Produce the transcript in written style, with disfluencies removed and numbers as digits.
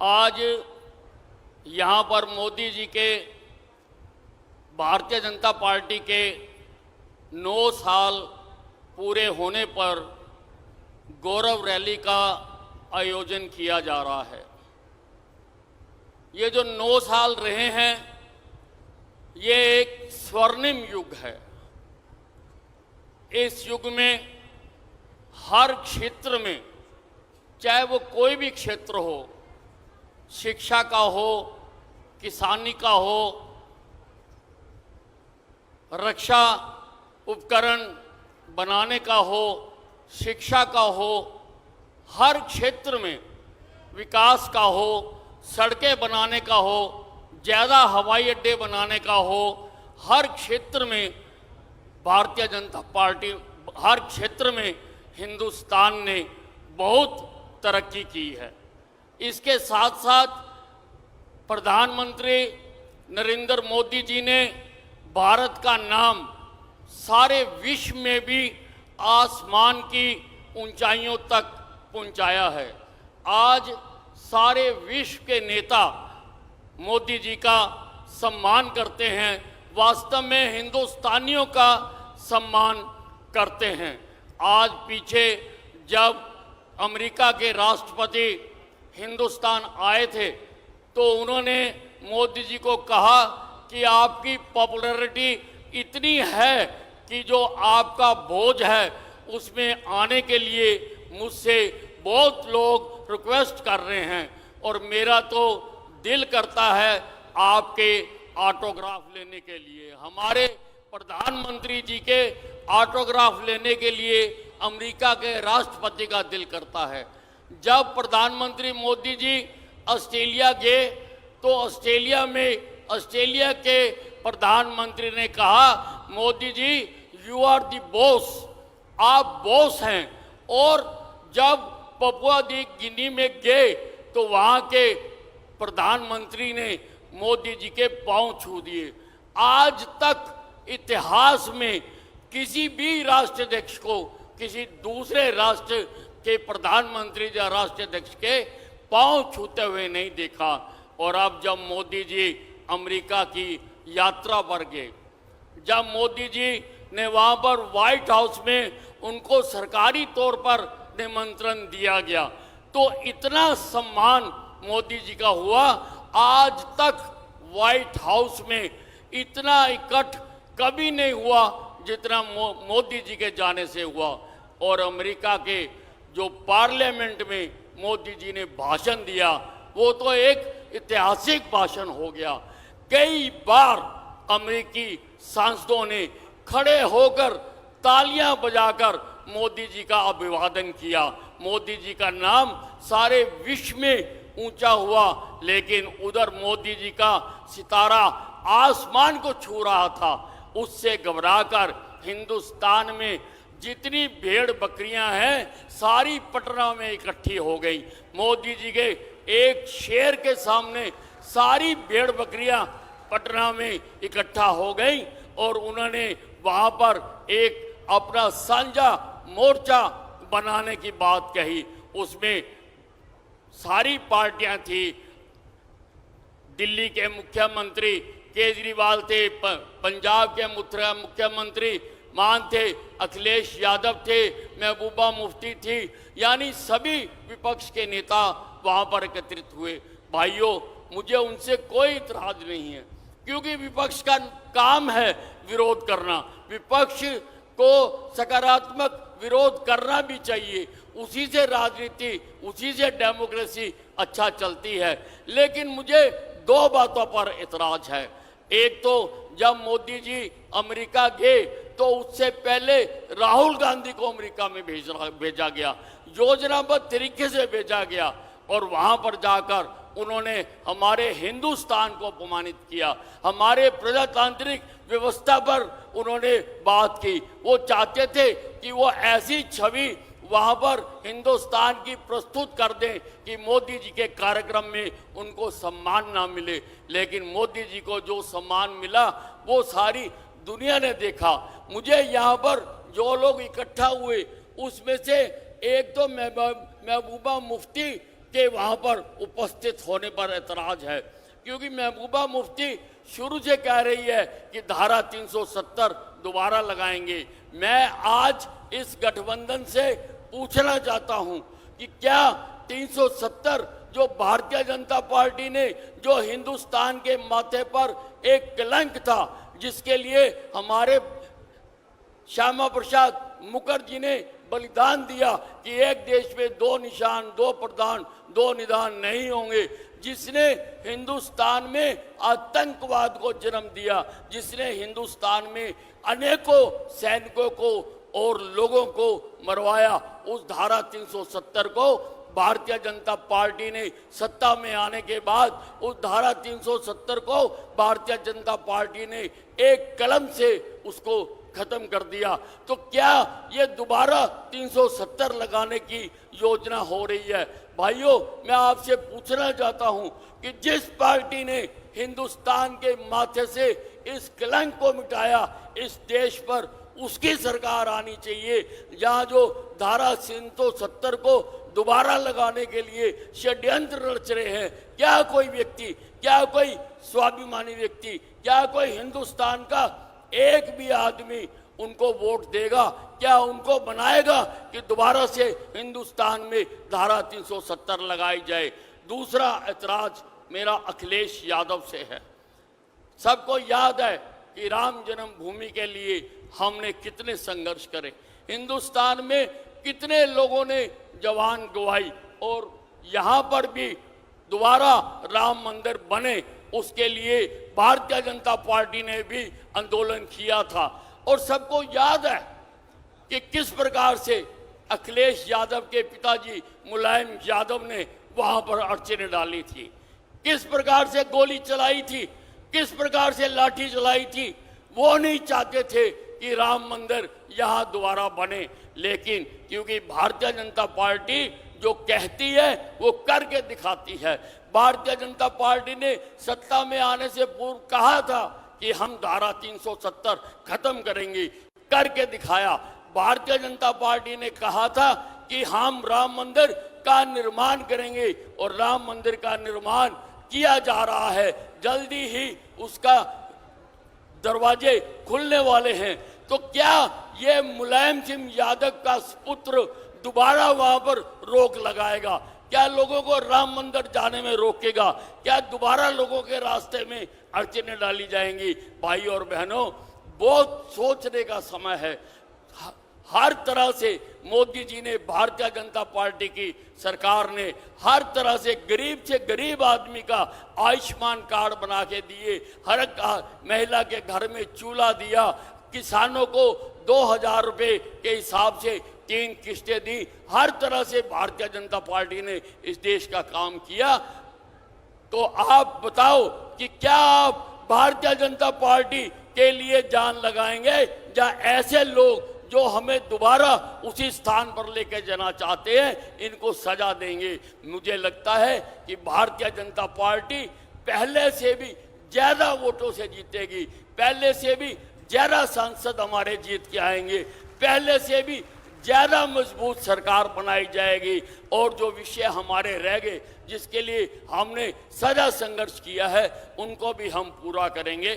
आज यहाँ पर मोदी जी के भारतीय जनता पार्टी के 9 साल पूरे होने पर गौरव रैली का आयोजन किया जा रहा है। ये जो 9 साल रहे हैं, ये एक स्वर्णिम युग है। इस युग में हर क्षेत्र में, चाहे वो कोई भी क्षेत्र हो, शिक्षा का हो, किसानी का हो, रक्षा उपकरण बनाने का हो, शिक्षा का हो, हर क्षेत्र में विकास का हो, सड़कें बनाने का हो, ज़्यादा हवाई अड्डे बनाने का हो, हर क्षेत्र में भारतीय जनता पार्टी, हर क्षेत्र में हिंदुस्तान ने बहुत तरक्की की है। इसके साथ साथ प्रधानमंत्री नरेंद्र मोदी जी ने भारत का नाम सारे विश्व में भी आसमान की ऊंचाइयों तक पहुंचाया है। आज सारे विश्व के नेता मोदी जी का सम्मान करते हैं, वास्तव में हिंदुस्तानियों का सम्मान करते हैं। आज पीछे जब अमेरिका के राष्ट्रपति हिंदुस्तान आए थे तो उन्होंने मोदी जी को कहा कि आपकी पॉपुलैरिटी इतनी है कि जो आपका भोज है उसमें आने के लिए मुझसे बहुत लोग रिक्वेस्ट कर रहे हैं और मेरा तो दिल करता है आपके ऑटोग्राफ लेने के लिए। हमारे प्रधानमंत्री जी के ऑटोग्राफ लेने के लिए अमेरिका के राष्ट्रपति का दिल करता है। जब प्रधानमंत्री मोदी जी ऑस्ट्रेलिया गए तो ऑस्ट्रेलिया के प्रधानमंत्री ने कहा, Modi ji you are the boss, आप बॉस हैं। और जब पपुआ न्यू गिनी में गए तो वहाँ के प्रधानमंत्री ने मोदी जी के पांव छू दिए। आज तक इतिहास में किसी भी राष्ट्राध्यक्ष को किसी दूसरे राष्ट्र के प्रधानमंत्री या राष्ट्राध्यक्ष के पांव छूते हुए नहीं देखा। और अब जब मोदी जी अमेरिका की यात्रा पर गए, जब मोदी जी ने वहाँ पर व्हाइट हाउस में उनको सरकारी तौर पर निमंत्रण दिया गया तो इतना सम्मान मोदी जी का हुआ। आज तक व्हाइट हाउस में इतना इकट्ठ कभी नहीं हुआ जितना मोदी जी के जाने से हुआ। और अमेरिका के जो पार्लियामेंट में मोदी जी ने भाषण दिया वो तो एक ऐतिहासिक भाषण हो गया। कई बार अमेरिकी सांसदों ने खड़े होकर तालियां बजाकर मोदी जी का अभिवादन किया। मोदी जी का नाम सारे विश्व में ऊंचा हुआ, लेकिन उधर मोदी जी का सितारा आसमान को छू रहा था। उससे घबराकर हिंदुस्तान में जितनी भेड़ बकरियां हैं सारी पटना में इकट्ठी हो गई। मोदी जी के एक शेर के सामने सारी भेड़ बकरियां पटना में इकट्ठा हो गई और उन्होंने वहां पर एक अपना साझा मोर्चा बनाने की बात कही। उसमें सारी पार्टियां थी। दिल्ली के मुख्यमंत्री केजरीवाल थे, पंजाब के मुख्यमंत्री मान थे, अखिलेश यादव थे, महबूबा मुफ्ती थी, यानी सभी विपक्ष के नेता वहां पर एकत्रित हुए। भाइयों, मुझे उनसे कोई इतराज नहीं है क्योंकि विपक्ष का काम है विरोध करना। विपक्ष को सकारात्मक विरोध करना भी चाहिए, उसी से राजनीति, उसी से डेमोक्रेसी अच्छा चलती है। लेकिन मुझे 2 बातों पर इतराज है। एक तो जब मोदी जी अमेरिका गए तो उससे पहले राहुल गांधी को अमेरिका में भेजा गया, योजनाबद्ध तरीके से भेजा गया और वहां पर जाकर उन्होंने हमारे हिंदुस्तान को अपमानित किया, हमारे प्रजातांत्रिक व्यवस्था पर उन्होंने बात की। वो चाहते थे कि वो ऐसी छवि वहां पर हिंदुस्तान की प्रस्तुत कर दें कि मोदी जी के कार्यक्रम में उनको सम्मान ना मिले, लेकिन मोदी जी को जो सम्मान मिला वो सारी दुनिया ने देखा। मुझे यहाँ पर जो लोग इकट्ठा हुए उसमें से एक तो महबूबा मुफ्ती के वहां पर उपस्थित होने पर ऐतराज है, क्योंकि महबूबा मुफ्ती शुरू से कह रही है कि धारा 370 दोबारा लगाएंगे। मैं आज इस गठबंधन से पूछना चाहता हूं कि क्या 370 जो भारतीय जनता पार्टी ने, जो हिंदुस्तान के माथे पर एक कलंक था, जिसके लिए हमारे श्यामा प्रसाद मुखर्जी ने बलिदान दिया कि एक देश में दो निशान, दो प्रधान, दो निदान नहीं होंगे, जिसने हिंदुस्तान में आतंकवाद को जन्म दिया, जिसने हिंदुस्तान में अनेकों सैनिकों को और लोगों को मरवाया, उस धारा 370 को भारतीय जनता पार्टी ने सत्ता में आने के बाद उस धारा 370 को भारतीय जनता पार्टी ने एक कलम से उसको खत्म कर दिया। तो क्या ये दोबारा 370 लगाने की योजना हो रही है? भाइयों, मैं आपसे पूछना चाहता हूं कि जिस पार्टी ने हिंदुस्तान के माथे से इस कलंक को मिटाया, इस देश पर उसकी सरकार आनी चाहिए। जहां जो धारा 370 को दोबारा लगाने के लिए षड्यंत्र रच रहे हैं, क्या कोई व्यक्ति, क्या कोई स्वाभिमानी व्यक्ति, क्या कोई हिंदुस्तान का एक भी आदमी उनको वोट देगा? क्या उनको बनाएगा कि दोबारा से हिंदुस्तान में धारा 370 लगाई जाए? दूसरा ऐतराज मेरा अखिलेश यादव से है। सबको याद है कि राम जन्मभूमि के लिए हमने कितने संघर्ष करे, हिंदुस्तान में कितने लोगों ने जवान गवाई, और यहाँ पर भी दोबारा राम मंदिर बने, उसके लिए भारतीय जनता पार्टी ने भी आंदोलन किया था। और सबको याद है कि किस प्रकार से अखिलेश यादव के पिताजी मुलायम यादव ने वहां पर अड़चनें डाली थी, किस प्रकार से गोली चलाई थी, किस प्रकार से लाठी चलाई थी। वो नहीं चाहते थे कि राम मंदिर यहां दोबारा बने, लेकिन क्योंकि भारतीय जनता पार्टी जो कहती है वो करके दिखाती है। भारतीय जनता पार्टी ने सत्ता में आने से पूर्व कहा था कि हम धारा 370 खत्म करेंगे, करके दिखाया। भारतीय जनता पार्टी ने कहा था कि हम राम मंदिर का निर्माण करेंगे, और राम मंदिर का निर्माण किया जा रहा है, जल्दी ही उसका दरवाजे खुलने वाले हैं। तो क्या ये मुलायम सिंह यादव का पुत्र दोबारा वहां पर रोक लगाएगा? क्या लोगों को राम मंदिर जाने में रोकेगा? क्या दोबारा लोगों के रास्ते में अड़चनें डाली जाएंगी? भाई और बहनों, बहुत सोचने का समय है। हर तरह से मोदी जी ने, भारतीय जनता पार्टी की सरकार ने हर तरह से गरीब आदमी का आयुष्मान कार्ड बना के दिए, हर महिला के घर में चूल्हा दिया, किसानों को 2000 रुपये के हिसाब से 3 किस्तें दी। हर तरह से भारतीय जनता पार्टी ने इस देश का काम किया। तो आप बताओ कि क्या आप भारतीय जनता पार्टी के लिए जान लगाएंगे, या ऐसे लोग जो हमें दोबारा उसी स्थान पर लेकर जाना चाहते हैं, इनको सजा देंगे? मुझे लगता है कि भारतीय जनता पार्टी पहले से भी ज्यादा वोटों से जीतेगी, पहले से भी ज्यादा सांसद हमारे जीत के आएंगे, पहले से भी ज्यादा मजबूत सरकार बनाई जाएगी, और जो विषय हमारे रह गए, जिसके लिए हमने सदा संघर्ष किया है, उनको भी हम पूरा करेंगे।